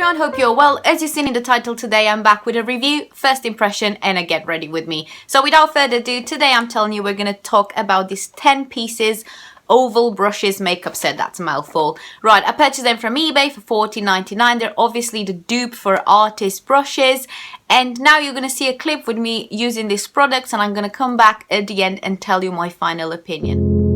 everyone, hope you're well. As you've seen in the title, today I'm back with a review, first impression, and a get ready with me. So without further ado, today I'm telling you we're going to talk about these 10 pieces oval brushes makeup set. That's a mouthful. Right, I purchased them from eBay for $14.99. They're obviously the dupe for artist brushes. And now you're going to see a clip with me using these products, and I'm going to come back at the end and tell you my final opinion.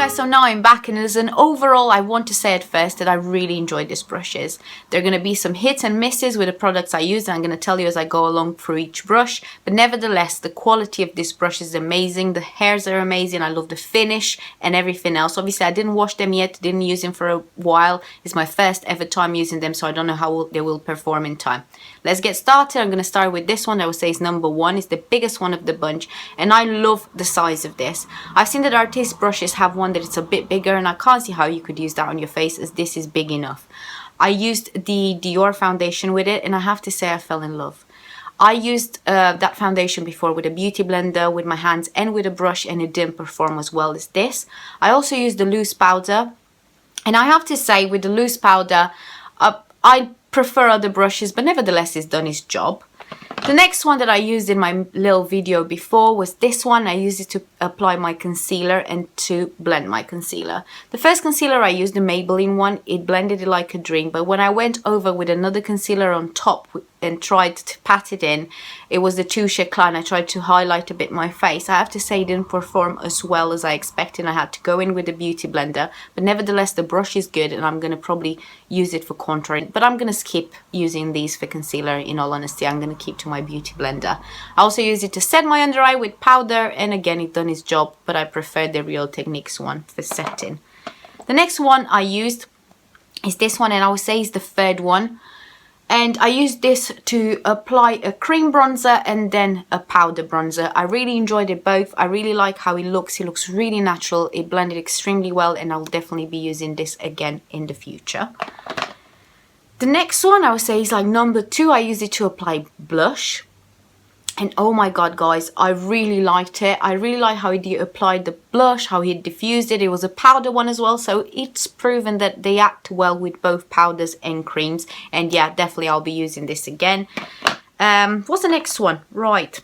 guys, so now I'm back, and as an overall, I want to say at first that I really enjoyed these brushes. There are going to be some hits and misses with the products I use, and I'm going to tell you as I go along through each brush, but nevertheless, the quality of this brush is amazing. The hairs are amazing. I love the finish and everything else. Obviously, I didn't wash them yet, didn't use them for a while. It's my first ever time using them, so I don't know how they will perform in time. Let's get started. I'm going to start with this one. I would say is number one. It's the biggest one of the bunch, and I love the size of this. I've seen that artist brushes have one that it's a bit bigger, and I can't see how you could use that on your face, as this is big enough. I used the Dior foundation with it, and I have to say I fell in love. I used that foundation before with a beauty blender, with my hands and with a brush, and it didn't perform as well as this. I also used the loose powder, and I have to say with the loose powder, I prefer other brushes, but nevertheless it's done its job. The next one that I used in my little video before was this one. I used it to apply my concealer and to blend my concealer. The first concealer I used, the Maybelline one, it blended it like a dream, but when I went over with another concealer on top and tried to pat it in, it was the Touche Eclat, and I tried to highlight a bit my face. I have to say it didn't perform as well as I expected. I had to go in with the beauty blender, but nevertheless the brush is good, and I'm going to probably use it for contouring, but I'm going to skip using these for concealer. In all honesty, I'm going to keep to my beauty blender. I also use it to set my under eye with powder, and again it done its job, but I prefer the Real Techniques one for setting. The next one I used is this one, and I would say is the third one. And I used this to apply a cream bronzer and then a powder bronzer. I really enjoyed it both. I really like how it looks. It looks really natural. It blended extremely well, and I'll definitely be using this again in the future. The next one I would say is like number two. I used it to apply blush. And oh my god, guys, I really liked it. I really like how he applied the blush, how he diffused it. It was a powder one as well, so it's proven that they act well with both powders and creams. And yeah, definitely I'll be using this again. What's the next one? Right.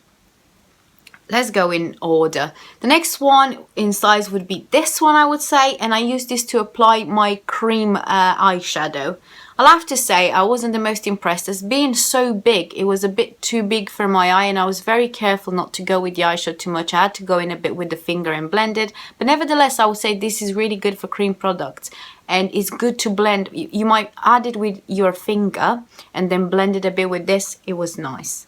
Let's go in order. The next one in size would be this one, I would say. And I used this to apply my cream eyeshadow. I'll have to say I wasn't the most impressed, as being so big. It was a bit too big for my eye, and I was very careful not to go with the eyeshadow too much. I had to go in a bit with the finger and blend it. But nevertheless, I would say this is really good for cream products, and it's good to blend. You might add it with your finger and then blend it a bit with this. It was nice.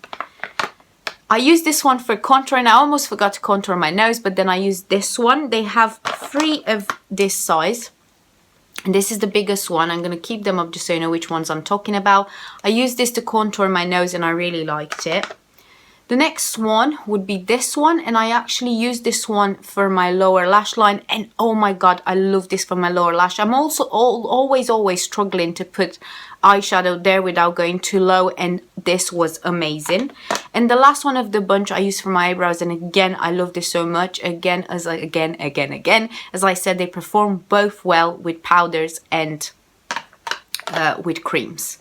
I used this one for contouring. I almost forgot to contour my nose, but then I used this one. They have 3 of this size. And this is the biggest one. I'm going to keep them up just so you know which ones I'm talking about. I used this to contour my nose, and I really liked it. The next one would be this one, and I actually used this one for my lower lash line, and oh my god, I love this for my lower lash. I'm also always struggling to put eyeshadow there without going too low, and this was amazing. And the last one of the bunch I used for my eyebrows, and again I love this so much. Again, as I said, they perform both well with powders and with creams.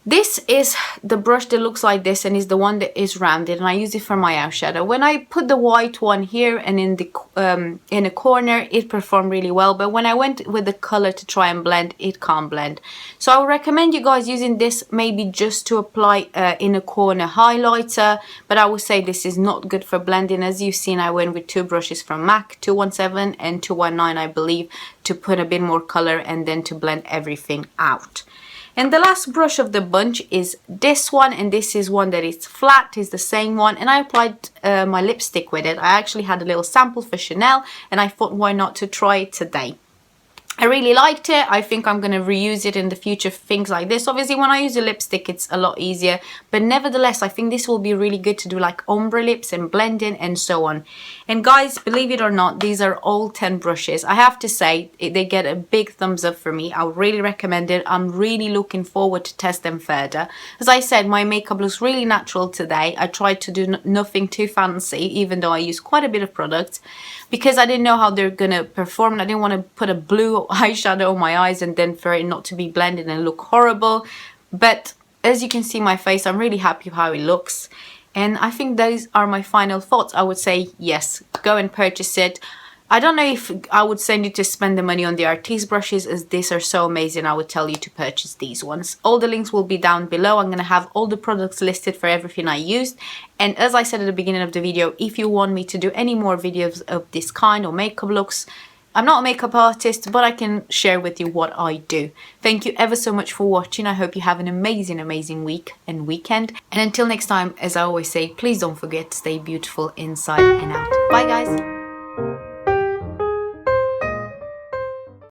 This is the brush that looks like this, and is the one that is rounded, and I use it for my eyeshadow. When I put the white one here and in a corner, it performed really well, but when I went with the color to try and blend, it can't blend. So I would recommend you guys using this maybe just to apply in a corner highlighter, but I would say this is not good for blending. As you've seen, I went with 2 brushes from MAC, 217 and 219, I believe, to put a bit more color and then to blend everything out. And the last brush of the bunch is this one, and this is one that is flat, is the same one, and I applied my lipstick with it. I actually had a little sample for Chanel, and I thought why not to try it today. I really liked it. I think I'm going to reuse it in the future for things like this. Obviously, when I use a lipstick, it's a lot easier. But nevertheless, I think this will be really good to do like ombre lips and blending and so on. And guys, believe it or not, these are all 10 brushes. I have to say, they get a big thumbs up for me. I would really recommend it. I'm really looking forward to test them further. As I said, my makeup looks really natural today. I tried to do nothing too fancy, even though I use quite a bit of products, because I didn't know how they're going to perform. And I didn't want to put a blue eyeshadow on my eyes and then for it not to be blended and look horrible. But as you can see my face, I'm really happy with how it looks. And I think those are my final thoughts. I would say yes, go and purchase it. I don't know if I would send you to spend the money on the Artiste brushes, as these are so amazing. I would tell you to purchase these ones. All the links will be down below. I'm going to have all the products listed for everything I used. And as I said at the beginning of the video, if you want me to do any more videos of this kind or makeup looks, I'm not a makeup artist, but I can share with you what I do. Thank you ever so much for watching. I hope you have an amazing, amazing week and weekend. And until next time, as I always say, please don't forget to stay beautiful inside and out. Bye guys.